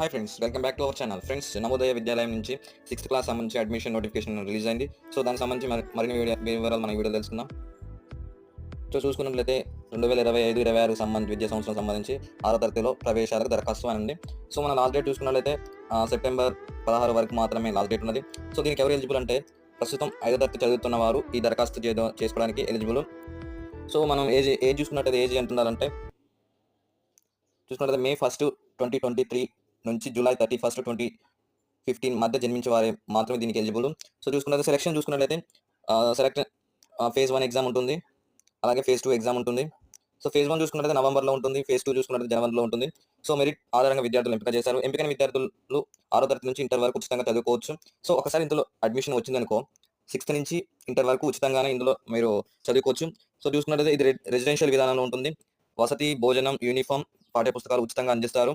Hi friends, welcome back to our channel. Friends, Navodaya విద్యాలయం నుంచి 6th class సంబంధించి admission notification release అయింది. So దానికి సంబంధించి మరిన్ని వివరాలు మన వీడియో తెలుసుకుందాం. సో చూసుకున్నట్లయితే 2025-26 విద్యా సంవత్సరం సంబంధించి 6వ తరగతిలో ప్రవేశాలకు దరఖాస్తు అని ఉంది. సో మన లాస్ట్ డేట్ చూసుకున్నట్లయితే సెప్టెంబర్ 16 వరకు మాత్రమే లాస్ట్ డేట్ ఉన్నది. సో దీనికి ఎవరు ఎలిజిబుల్ అంటే ప్రస్తుతం 5వ తరగతి చదువుతున్న వారు ఈ దరఖాస్తు చేసుకోవడానికి ఎలిజిబుల్. సో మనం ఏజ్ చూసుకున్నట్లయితే ఏజ్ ఎంత ఉండాలంటే చూసుకున్నట్లయితే May 1, 2023 నుంచి July 31, 2015 మధ్య జన్మించే వారే మాత్రమే దీనికి ఎలిజిబుల్. సో చూసుకున్నట్లయితే సెలక్షన్ చూసుకున్నట్లయితే ఫేజ్ 1 ఎగ్జామ్ ఉంటుంది, అలాగే ఫేజ్ 2 ఎగ్జామ్ ఉంటుంది. సో ఫేజ్ 1 చూసుకున్నట్లయితే నవంబర్లో ఉంటుంది, ఫేజ్ 2 చూసుకున్నట్లయితే జనవరిలో ఉంటుంది. సో మెరిట్ ఆధారంగా విద్యార్థులు ఎంపిక చేశారు. ఎంపికైన విద్యార్థులు 6వ తరగతి నుంచి ఇంటర్ వరకు ఉచితంగా చదువుకోవచ్చు. సో ఒకసారి ఇందులో అడ్మిషన్ వచ్చిందనుకో 6th నుంచి ఇంటర్ వరకు ఉచితంగానే ఇందులో మీరు చదువుకోవచ్చు. సో చూసుకున్నట్లయితే ఇది రెసిడెన్షియల్ విధానంలో ఉంటుంది. వసతి, భోజనం, యూనిఫామ్, పాఠ్య పుస్తకాలు ఉచితంగా అందిస్తారు.